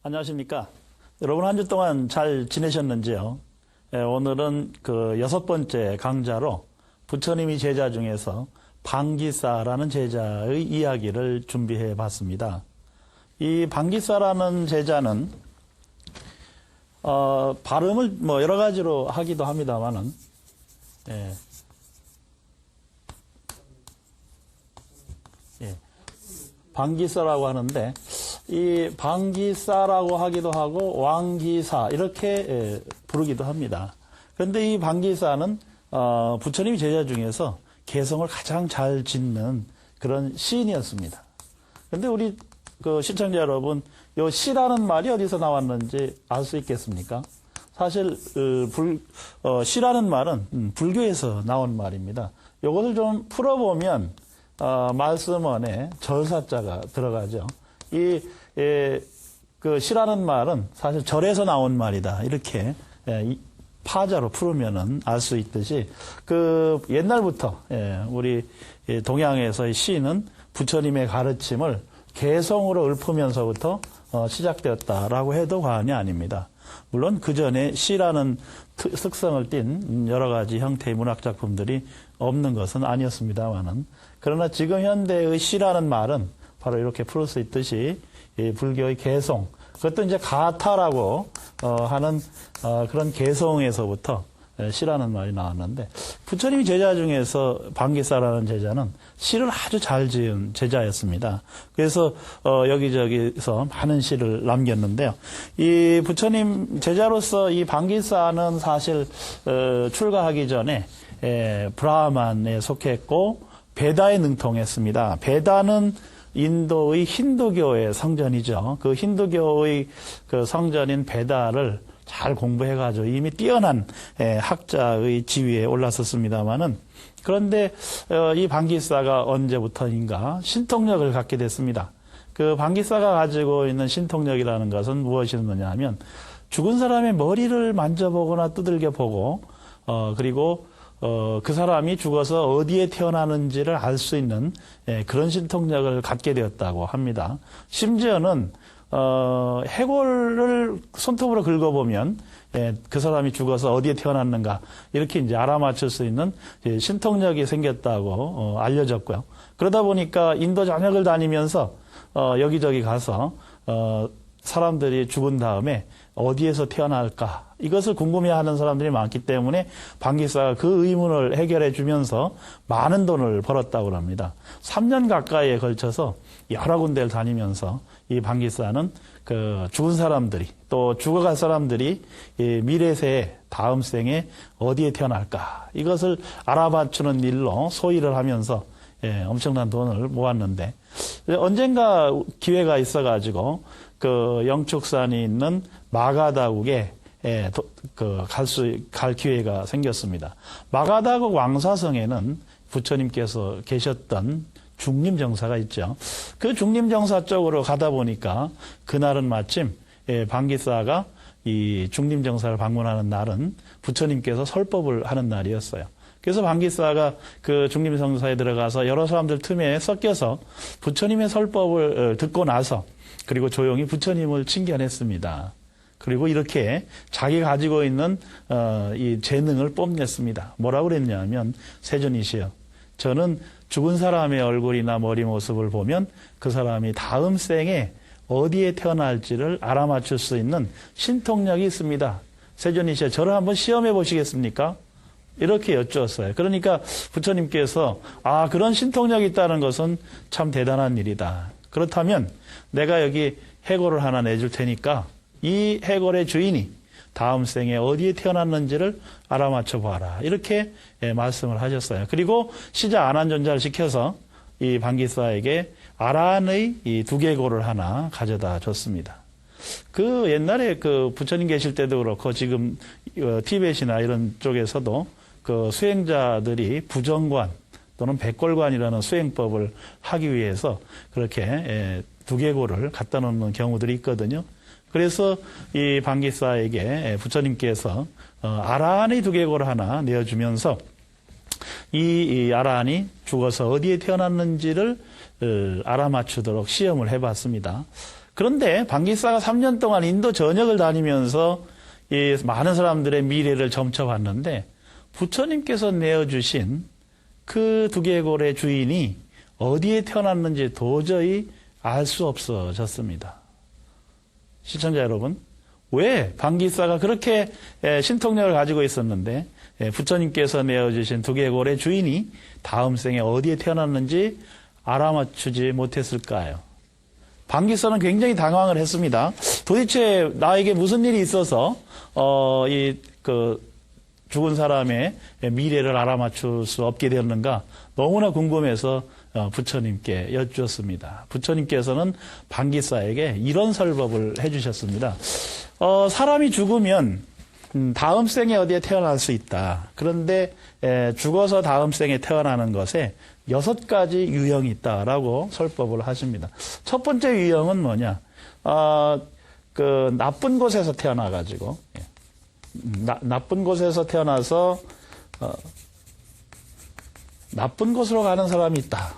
안녕하십니까. 여러분 한 주 동안 잘 지내셨는지요? 오늘은 그 6번째 강좌로 부처님이 제자 중에서 방기사라는 제자의 이야기를 준비해 봤습니다. 이 방기사라는 제자는 발음을 여러 가지로 하기도 합니다만은 방기사라고 하는데 이 방기사라고 하기도 하고 왕기사 이렇게 부르기도 합니다. 그런데 이 방기사는 부처님 제자 중에서 개성을 가장 잘 짓는 그런 시인이었습니다. 그런데 우리 그 시청자 여러분, 요 시라는 말이 어디서 나왔는지 알 수 있겠습니까? 사실 시라는 말은 불교에서 나온 말입니다. 요것을 좀 풀어보면 말씀원에 절사자가 들어가죠. 그 시라는 말은 사실 절에서 나온 말이다. 이렇게 파자로 풀으면은 알 수 있듯이 그 옛날부터 우리 동양에서의 시는 부처님의 가르침을 개성으로 읊으면서부터 시작되었다라고 해도 과언이 아닙니다. 물론 그 전에 시라는 특성을 띤 여러 가지 형태의 문학 작품들이 없는 것은 아니었습니다만은, 그러나 지금 현대의 시라는 말은 바로 이렇게 풀을 수 있듯이 불교의 개성, 그것도 이제 가타라고 하는 그런 개성에서부터 시라는 말이 나왔는데, 부처님이 제자 중에서 방기사라는 제자는 시를 아주 잘 지은 제자였습니다. 그래서 여기저기서 많은 시를 남겼는데요. 이 부처님 제자로서 이 방기사는 사실 출가하기 전에 브라만에 속했고 베다에 능통했습니다. 베다는 인도의 힌두교의 성전이죠. 그 힌두교의 그 성전인 베다를 잘 공부해가지고 이미 뛰어난 학자의 지위에 올랐었습니다만은, 그런데 이 방기사가 언제부터인가 신통력을 갖게 됐습니다. 그 방기사가 가지고 있는 신통력이라는 것은 무엇이었느냐 하면, 죽은 사람의 머리를 만져보거나 두들겨 보고 그리고 그 사람이 죽어서 어디에 태어나는지를 알 수 있는 그런 신통력을 갖게 되었다고 합니다. 심지어는 해골을 손톱으로 긁어보면 그 사람이 죽어서 어디에 태어났는가 이렇게 이제 알아맞힐 수 있는 신통력이 생겼다고 알려졌고요. 그러다 보니까 인도 전역을 다니면서 여기저기 가서 사람들이 죽은 다음에 어디에서 태어날까 이것을 궁금해하는 사람들이 많기 때문에 방기사가 그 의문을 해결해 주면서 많은 돈을 벌었다고 합니다. 3년 가까이에 걸쳐서 여러 군데를 다니면서 이 방기사는 그 죽은 사람들이 또 죽어갈 사람들이 미래 세에 다음 생에 어디에 태어날까 이것을 알아맞추는 일로 소일을 하면서 엄청난 돈을 모았는데, 언젠가 기회가 있어가지고 그 영축산이 있는 마가다국에 갈 기회가 생겼습니다. 마가다국 왕사성에는 부처님께서 계셨던 중림정사가 있죠. 그 중림정사 쪽으로 가다 보니까 그날은 마침 방기사가 이 중림정사를 방문하는 날은 부처님께서 설법을 하는 날이었어요. 그래서 방기사가 그 중림정사에 들어가서 여러 사람들 틈에 섞여서 부처님의 설법을 듣고 나서 그리고 조용히 부처님을 칭견했습니다. 그리고 이렇게 자기가 가지고 있는 이 재능을 뽐냈습니다. 뭐라고 그랬냐면, 세존이시여, 저는 죽은 사람의 얼굴이나 머리 모습을 보면 그 사람이 다음 생에 어디에 태어날지를 알아맞힐 수 있는 신통력이 있습니다. 세존이시여, 저를 한번 시험해 보시겠습니까? 이렇게 여쭈었어요. 그러니까 부처님께서 그런 신통력이 있다는 것은 참 대단한 일이다. 그렇다면 내가 여기 해골을 하나 내줄 테니까 이 해골의 주인이 다음 생에 어디에 태어났는지를 알아맞혀 봐라. 이렇게 말씀을 하셨어요. 그리고 시자 아난존자를 시켜서 이 방기사에게 아란의 이 두개골을 하나 가져다 줬습니다. 그 옛날에 그 부처님 계실 때도 그렇고 지금 티벳이나 이런 쪽에서도 그 수행자들이 부정관 또는 백골관이라는 수행법을 하기 위해서 그렇게 두개골을 갖다 놓는 경우들이 있거든요. 그래서 이 방기사에게 부처님께서 아라한의 두개골을 하나 내어주면서 이 아라한이 죽어서 어디에 태어났는지를 알아맞추도록 시험을 해봤습니다. 그런데 방기사가 3년 동안 인도 전역을 다니면서 이 많은 사람들의 미래를 점쳐봤는데 부처님께서 내어주신 그 두개골의 주인이 어디에 태어났는지 도저히 알 수 없어졌습니다. 시청자 여러분, 왜 방기사가 그렇게 신통력을 가지고 있었는데 부처님께서 내어주신 두개골의 주인이 다음 생에 어디에 태어났는지 알아맞추지 못했을까요? 방기사는 굉장히 당황을 했습니다. 도대체 나에게 무슨 일이 있어서 죽은 사람의 미래를 알아맞출 수 없게 되었는가 너무나 궁금해서 부처님께 여쭈었습니다. 부처님께서는 방기사에게 이런 설법을 해주셨습니다. 사람이 죽으면 다음 생에 어디에 태어날 수 있다. 그런데 죽어서 다음 생에 태어나는 것에 6가지 유형이 있다라고 설법을 하십니다. 첫 번째 유형은 뭐냐? 나쁜 곳에서 태어나가지고 나쁜 곳에서 태어나서 나쁜 곳으로 가는 사람이 있다.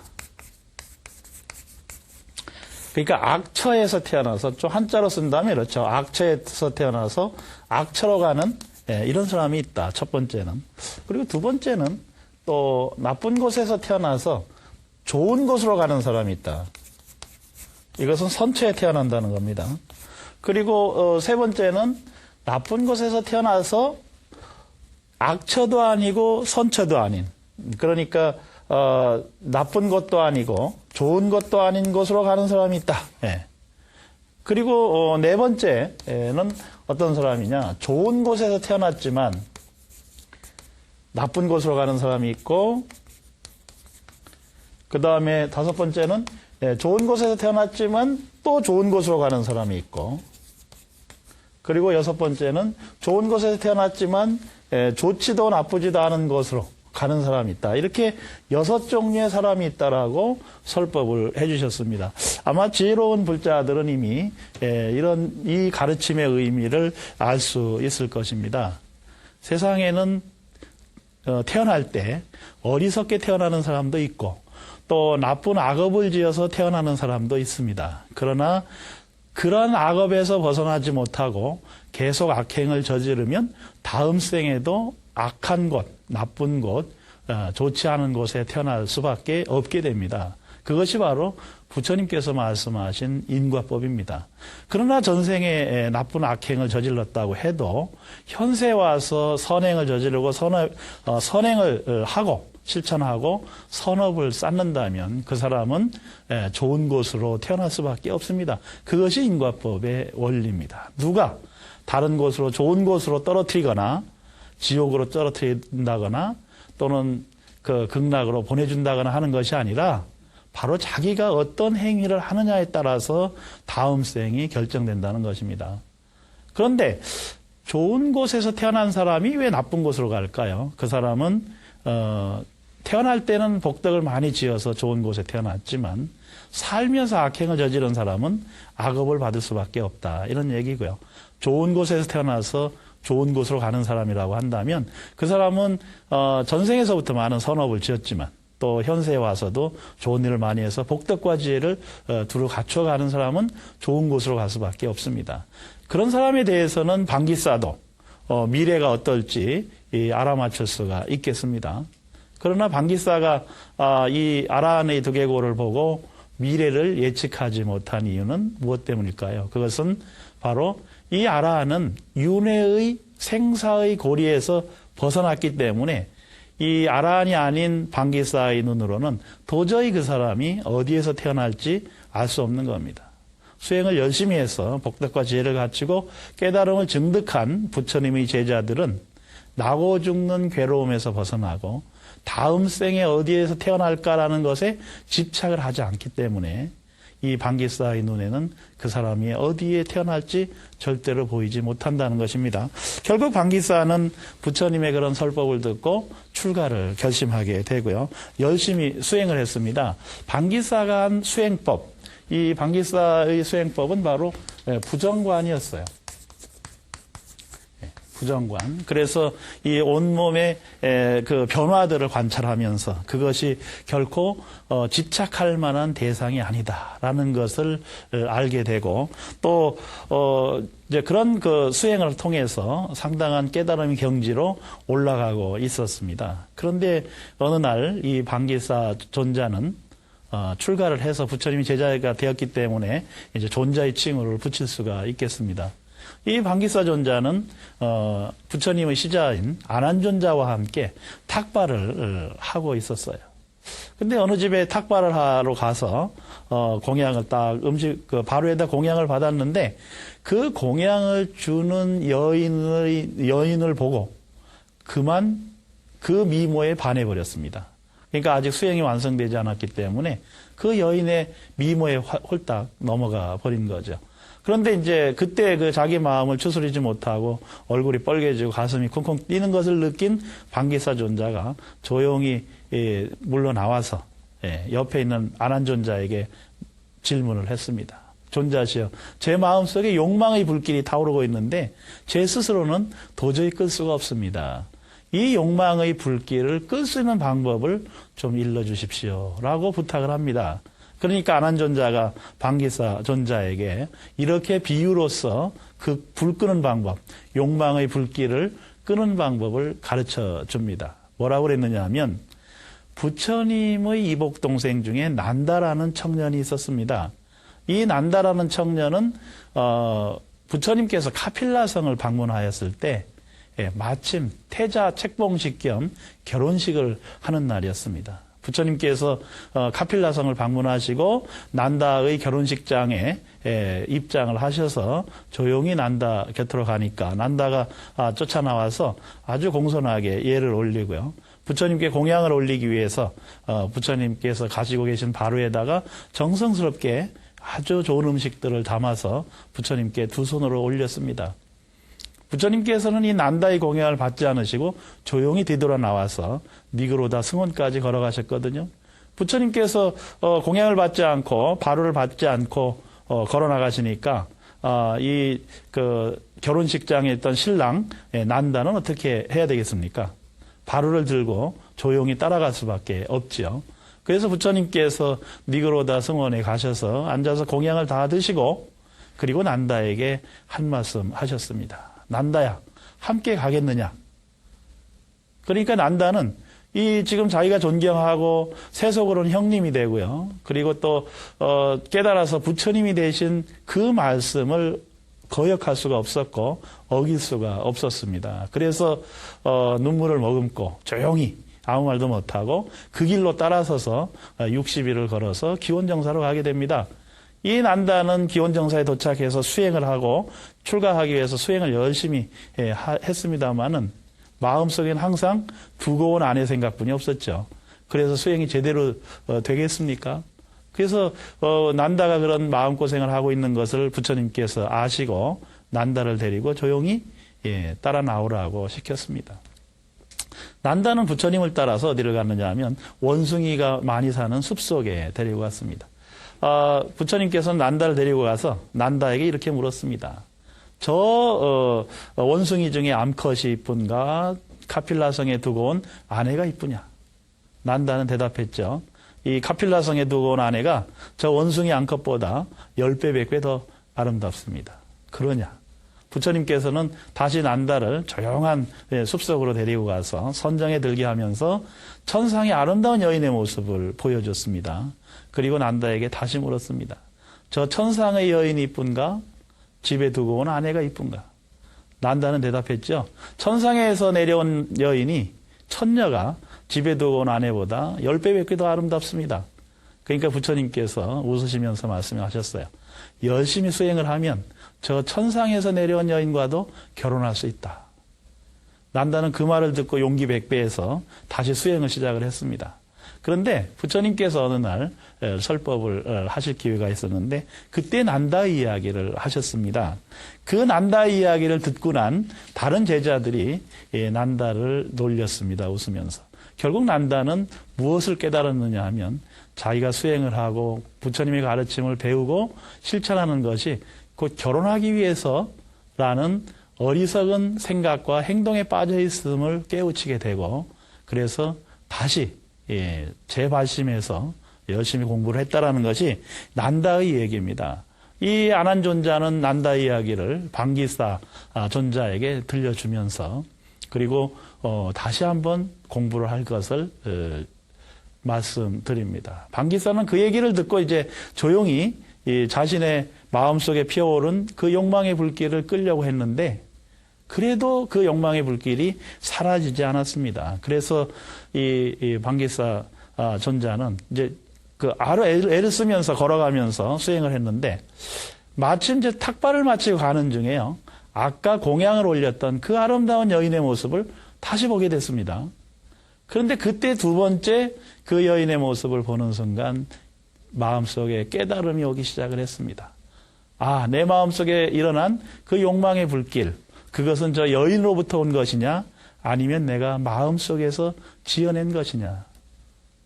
그러니까 악처에서 태어나서 좀 한자로 쓴다면 이렇죠. 악처에서 태어나서 악처로 가는 이런 사람이 있다. 첫 번째는. 그리고 두 번째는 또 나쁜 곳에서 태어나서 좋은 곳으로 가는 사람이 있다. 이것은 선처에 태어난다는 겁니다. 그리고 세 번째는 나쁜 곳에서 태어나서 악처도 아니고 선처도 아닌, 그러니까 나쁜 것도 아니고 좋은 것도 아닌 곳으로 가는 사람이 있다. 그리고 네 번째는 어떤 사람이냐? 좋은 곳에서 태어났지만 나쁜 곳으로 가는 사람이 있고, 그 다음에 다섯 번째는 좋은 곳에서 태어났지만 또 좋은 곳으로 가는 사람이 있고, 그리고 여섯 번째는 좋은 곳에서 태어났지만 좋지도 나쁘지도 않은 곳으로 가는 사람이 있다. 이렇게 6종류의 사람이 있다라고 설법을 해주셨습니다. 아마 지혜로운 불자들은 이미 이 가르침의 의미를 알 수 있을 것입니다. 세상에는 태어날 때 어리석게 태어나는 사람도 있고 또 나쁜 악업을 지어서 태어나는 사람도 있습니다. 그러나 그런 악업에서 벗어나지 못하고 계속 악행을 저지르면 다음 생에도 악한 곳, 나쁜 곳, 좋지 않은 곳에 태어날 수밖에 없게 됩니다. 그것이 바로 부처님께서 말씀하신 인과법입니다. 그러나 전생에 나쁜 악행을 저질렀다고 해도 현세 와서 선행을 저지르고 선행을 하고 실천하고 선업을 쌓는다면 그 사람은 좋은 곳으로 태어날 수밖에 없습니다. 그것이 인과법의 원리입니다. 누가 다른 곳으로 좋은 곳으로 떨어뜨리거나 지옥으로 떨어뜨린다거나 또는 그 극락으로 보내준다거나 하는 것이 아니라 바로 자기가 어떤 행위를 하느냐에 따라서 다음 생이 결정된다는 것입니다. 그런데 좋은 곳에서 태어난 사람이 왜 나쁜 곳으로 갈까요? 그 사람은 태어날 때는 복덕을 많이 지어서 좋은 곳에 태어났지만 살면서 악행을 저지른 사람은 악업을 받을 수밖에 없다. 이런 얘기고요. 좋은 곳에서 태어나서 좋은 곳으로 가는 사람이라고 한다면 그 사람은 전생에서부터 많은 선업을 지었지만 또 현세에 와서도 좋은 일을 많이 해서 복덕과 지혜를 두루 갖춰가는 사람은 좋은 곳으로 갈 수밖에 없습니다. 그런 사람에 대해서는 방기사도 미래가 어떨지 알아맞힐 수가 있겠습니다. 그러나 방기사가 이 아라한의 두개골을 보고 미래를 예측하지 못한 이유는 무엇 때문일까요? 그것은 바로 이 아라한은 윤회의 생사의 고리에서 벗어났기 때문에 이 아라한이 아닌 방기사의 눈으로는 도저히 그 사람이 어디에서 태어날지 알 수 없는 겁니다. 수행을 열심히 해서 복덕과 지혜를 갖추고 깨달음을 증득한 부처님의 제자들은 나고 죽는 괴로움에서 벗어나고 다음 생에 어디에서 태어날까라는 것에 집착을 하지 않기 때문에 이 방기사의 눈에는 그 사람이 어디에 태어날지 절대로 보이지 못한다는 것입니다. 결국 방기사는 부처님의 그런 설법을 듣고 출가를 결심하게 되고요. 열심히 수행을 했습니다. 방기사가 한 수행법, 이 방기사의 수행법은 바로 부정관이었어요. 부정관. 그래서 이 온몸의 그 변화들을 관찰하면서 그것이 결코 집착할 만한 대상이 아니다라는 것을 알게 되고 또 이제 그런 그 수행을 통해서 상당한 깨달음의 경지로 올라가고 있었습니다. 그런데 어느 날 이 방기사 존자는 출가를 해서 부처님이 제자가 되었기 때문에 이제 존자의 칭호를 붙일 수가 있겠습니다. 이 방기사 존자는 부처님의 시자인 아난존자와 함께 탁발을 하고 있었어요. 근데 어느 집에 탁발을 하러 가서 공양을 딱 그 바로에다 공양을 받았는데 그 공양을 주는 여인을 보고 그만 그 미모에 반해버렸습니다. 그러니까 아직 수행이 완성되지 않았기 때문에 그 여인의 미모에 홀딱 넘어가 버린 거죠. 그런데 이제 그때 그 자기 마음을 추스리지 못하고 얼굴이 빨개지고 가슴이 쿵쿵 뛰는 것을 느낀 방기사 존자가 조용히 물러나와서 옆에 있는 아난존자에게 질문을 했습니다. 존자시여, 제 마음속에 욕망의 불길이 타오르고 있는데 제 스스로는 도저히 끌 수가 없습니다. 이 욕망의 불길을 끌 수 있는 방법을 좀 일러주십시오 라고 부탁을 합니다. 그러니까 아난존자가 방기사 존자에게 이렇게 비유로서 그 불 끄는 방법, 욕망의 불길을 끄는 방법을 가르쳐 줍니다. 뭐라고 그랬느냐 하면 부처님의 이복동생 중에 난다라는 청년이 있었습니다. 이 난다라는 청년은 부처님께서 카필라성을 방문하였을 때 마침 태자 책봉식 겸 결혼식을 하는 날이었습니다. 부처님께서 카필라성을 방문하시고 난다의 결혼식장에 입장을 하셔서 조용히 난다 곁으로 가니까 난다가 쫓아나와서 아주 공손하게 예를 올리고요. 부처님께 공양을 올리기 위해서 부처님께서 가지고 계신 바로에다가 정성스럽게 아주 좋은 음식들을 담아서 부처님께 두 손으로 올렸습니다. 부처님께서는 이 난다의 공양을 받지 않으시고 조용히 뒤돌아 나와서 니그로다 승원까지 걸어가셨거든요. 부처님께서 공양을 받지 않고 바로를 받지 않고 걸어 나가시니까 이 그 결혼식장에 있던 신랑 난다는 어떻게 해야 되겠습니까? 바로를 들고 조용히 따라갈 수밖에 없지요. 그래서 부처님께서 니그로다 승원에 가셔서 앉아서 공양을 다 드시고 그리고 난다에게 한 말씀 하셨습니다. 난다야, 함께 가겠느냐? 그러니까 난다는 이 지금 자기가 존경하고 세속으로는 형님이 되고요. 그리고 또 깨달아서 부처님이 되신 그 말씀을 거역할 수가 없었고 어길 수가 없었습니다. 그래서 눈물을 머금고 조용히 아무 말도 못하고 그 길로 따라서서 60일을 걸어서 기원정사로 가게 됩니다. 이 난다는 기원정사에 도착해서 수행을 하고 출가하기 위해서 수행을 열심히 했습니다마는 마음속에는 항상 두고 온 아내 생각뿐이 없었죠. 그래서 수행이 제대로 되겠습니까? 그래서 난다가 그런 마음고생을 하고 있는 것을 부처님께서 아시고 난다를 데리고 조용히 따라 나오라고 시켰습니다. 난다는 부처님을 따라서 어디를 갔느냐 하면 원숭이가 많이 사는 숲속에 데리고 갔습니다. 부처님께서는 난다를 데리고 가서 난다에게 이렇게 물었습니다. 저 원숭이 중에 암컷이 이쁜가 카필라성에 두고 온 아내가 이쁘냐? 난다는 대답했죠. 이 카필라성에 두고 온 아내가 저 원숭이 암컷보다 10배, 100배 더 아름답습니다. 그러냐? 부처님께서는 다시 난다를 조용한 숲속으로 데리고 가서 선정에 들게 하면서 천상의 아름다운 여인의 모습을 보여줬습니다. 그리고 난다에게 다시 물었습니다. 저 천상의 여인이 이쁜가? 집에 두고 온 아내가 이쁜가? 난다는 대답했죠. 천상에서 내려온 여인이 천녀가 집에 두고 온 아내보다 10배, 100배 더 아름답습니다. 그러니까 부처님께서 웃으시면서 말씀하셨어요. 열심히 수행을 하면 저 천상에서 내려온 여인과도 결혼할 수 있다. 난다는 그 말을 듣고 용기 100배에서 다시 수행을 시작을 했습니다. 그런데 부처님께서 어느 날 설법을 하실 기회가 있었는데 그때 난다의 이야기를 하셨습니다. 그 난다의 이야기를 듣고 난 다른 제자들이 난다를 놀렸습니다. 웃으면서. 결국 난다는 무엇을 깨달았느냐 하면 자기가 수행을 하고 부처님의 가르침을 배우고 실천하는 것이 곧 결혼하기 위해서라는 어리석은 생각과 행동에 빠져 있음을 깨우치게 되고 그래서 다시 재발심해서 열심히 공부를 했다라는 것이 난다의 얘기입니다. 이 아난존자는 난다 이야기를 방기사 존자에게 들려주면서 그리고 다시 한번 공부를 할 것을 말씀드립니다. 방기사는 그 얘기를 듣고 이제 조용히 자신의 마음속에 피어오른 그 욕망의 불길을 끌려고 했는데 그래도 그 욕망의 불길이 사라지지 않았습니다. 그래서 이 방기사 존자는 이제 그 애를 쓰면서 걸어가면서 수행을 했는데 마침 이제 탁발을 마치고 가는 중에요. 아까 공양을 올렸던 그 아름다운 여인의 모습을 다시 보게 됐습니다. 그런데 그때 두 번째 그 여인의 모습을 보는 순간 마음속에 깨달음이 오기 시작을 했습니다. 아, 내 마음속에 일어난 그 욕망의 불길, 그것은 저 여인으로부터 온 것이냐 아니면 내가 마음속에서 지어낸 것이냐.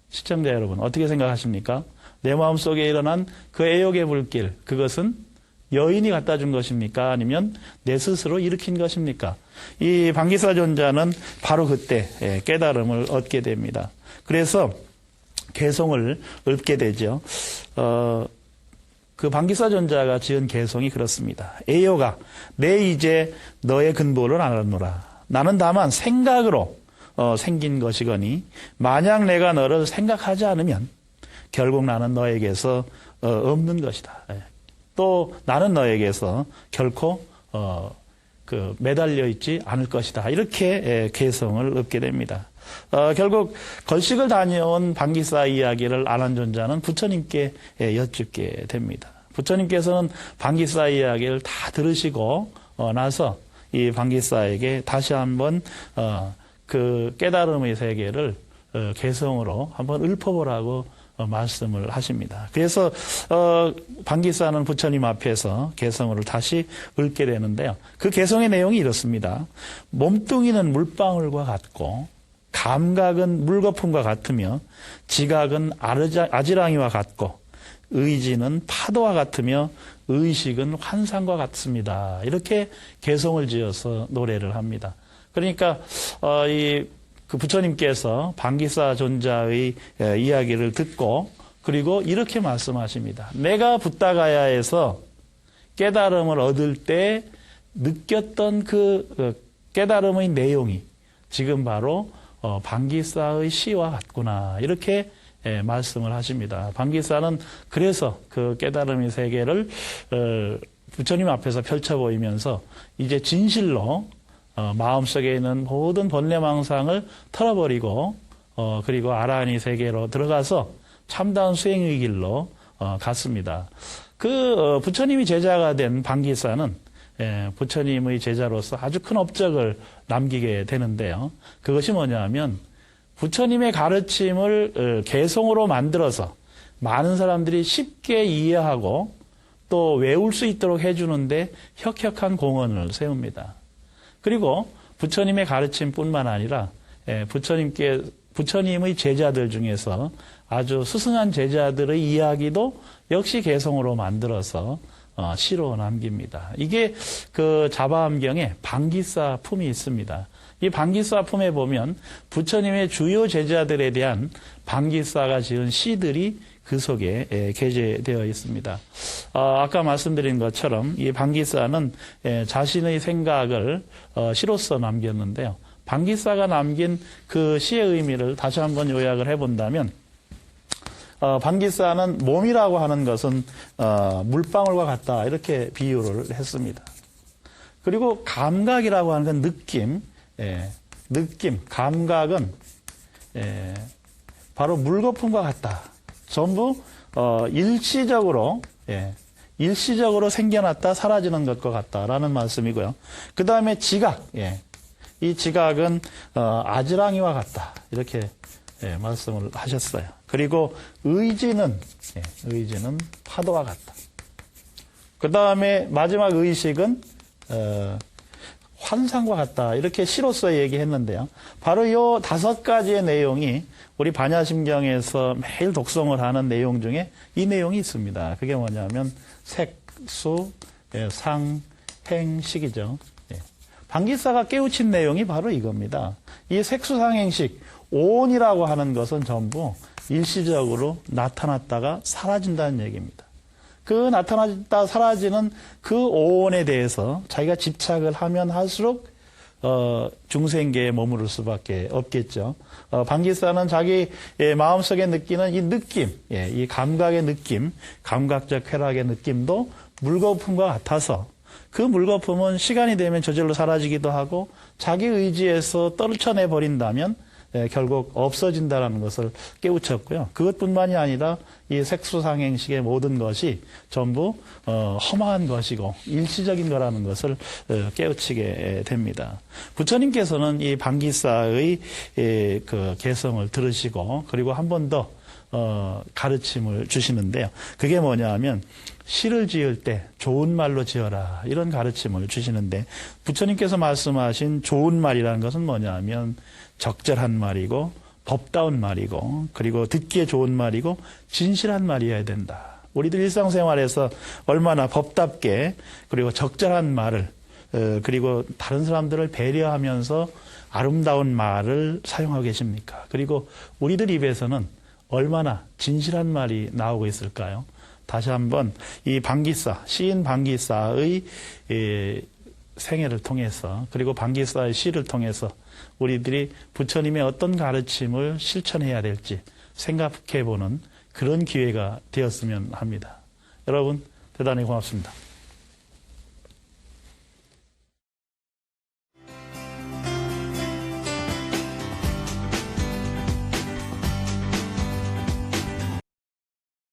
시청자 여러분 어떻게 생각하십니까? 내 마음속에 일어난 그 애욕의 불길, 그것은 여인이 갖다 준 것입니까? 아니면 내 스스로 일으킨 것입니까? 이 방기사 존자는 바로 그때 깨달음을 얻게 됩니다. 그래서 개성을 읊게 되죠. 그 방기사 존자가 지은 개성이 그렇습니다. 에요가 내 이제 너의 근본을 알았노라. 나는 다만 생각으로 생긴 것이거니 만약 내가 너를 생각하지 않으면 결국 나는 너에게서 없는 것이다. 또 나는 너에게서 결코 매달려 있지 않을 것이다. 이렇게 개성을 읊게 됩니다. 결국 걸식을 다녀온 방기사 이야기를 아난존자는 부처님께 여쭙게 됩니다. 부처님께서는 방기사 이야기를 다 들으시고 나서 이 방기사에게 다시 한번 그 깨달음의 세계를 개성으로 한번 읊어보라고 말씀을 하십니다. 그래서 방기사는 부처님 앞에서 개성어를 다시 읊게 되는데요. 그 개성의 내용이 이렇습니다. 몸뚱이는 물방울과 같고 감각은 물거품과 같으며 지각은 아지랑이와 같고 의지는 파도와 같으며 의식은 환상과 같습니다. 이렇게 개성을 지어서 노래를 합니다. 그러니까 그 부처님께서 방기사 존자의 이야기를 듣고 그리고 이렇게 말씀하십니다. 내가 붓다가야에서 깨달음을 얻을 때 느꼈던 그 깨달음의 내용이 지금 바로 방기사의 시와 같구나 이렇게 말씀을 하십니다. 방기사는 그래서 그 깨달음의 세계를 부처님 앞에서 펼쳐 보이면서 이제 진실로 마음속에 있는 모든 번뇌망상을 털어버리고 그리고 아라한의 세계로 들어가서 참다운 수행의 길로 갔습니다. 그 부처님이 제자가 된 방기사는 부처님의 제자로서 아주 큰 업적을 남기게 되는데요. 그것이 뭐냐면 부처님의 가르침을 개성으로 만들어서 많은 사람들이 쉽게 이해하고 또 외울 수 있도록 해주는데 혁혁한 공헌을 세웁니다. 그리고 부처님의 가르침뿐만 아니라 부처님의 제자들 중에서 아주 스승한 제자들의 이야기도 역시 개성으로 만들어서 시로 남깁니다. 이게 그 자바암경에 방기사 품이 있습니다. 이 방기사 품에 보면 부처님의 주요 제자들에 대한 방기사가 지은 시들이 그 속에 게재되어 있습니다. 아까 말씀드린 것처럼 이 방기사는 자신의 생각을 시로써 남겼는데요. 방기사가 남긴 그 시의 의미를 다시 한번 요약을 해본다면 방기사는 몸이라고 하는 것은 물방울과 같다 이렇게 비유를 했습니다. 그리고 감각이라고 하는 건 느낌, 감각은 바로 물거품과 같다. 전부 일시적으로 생겨났다 사라지는 것과 같다라는 말씀이고요. 그 다음에 지각, 이 지각은 아지랑이와 같다 이렇게 말씀을 하셨어요. 그리고 의지는 파도와 같다. 그 다음에 마지막 의식은 환상과 같다 이렇게 시로서 얘기했는데요. 바로 이 5가지의 내용이 우리 반야심경에서 매일 독송을 하는 내용 중에 이 내용이 있습니다. 그게 뭐냐면 색, 수, 상, 행, 식이죠. 방기사가 깨우친 내용이 바로 이겁니다. 이 색수상행식, 오온이라고 하는 것은 전부 일시적으로 나타났다가 사라진다는 얘기입니다. 그 나타났다 사라지는 그 오온에 대해서 자기가 집착을 하면 할수록 중생계에 머무를 수밖에 없겠죠. 방기사는 자기 마음속에 느끼는 이 느낌, 이 감각의 느낌, 감각적 쾌락의 느낌도 물거품과 같아서 그 물거품은 시간이 되면 저절로 사라지기도 하고 자기 의지에서 떨쳐내 버린다면 결국 없어진다는 것을 깨우쳤고요. 그것뿐만이 아니라 이 색수상행식의 모든 것이 전부 허망한 것이고 일시적인 거라는 것을 깨우치게 됩니다. 부처님께서는 이 방기사의 그 개성을 들으시고 그리고 한 번 더 가르침을 주시는데요. 그게 뭐냐 하면 시를 지을 때 좋은 말로 지어라 이런 가르침을 주시는데 부처님께서 말씀하신 좋은 말이라는 것은 뭐냐 하면 적절한 말이고 법다운 말이고 그리고 듣기에 좋은 말이고 진실한 말이어야 된다. 우리들 일상생활에서 얼마나 법답게 그리고 적절한 말을 그리고 다른 사람들을 배려하면서 아름다운 말을 사용하고 계십니까? 그리고 우리들 입에서는 얼마나 진실한 말이 나오고 있을까요? 다시 한번 이 방기사, 시인 방기사의 생애를 통해서 그리고 방기사의 시를 통해서 우리들이 부처님의 어떤 가르침을 실천해야 될지 생각해보는 그런 기회가 되었으면 합니다. 여러분 대단히 고맙습니다.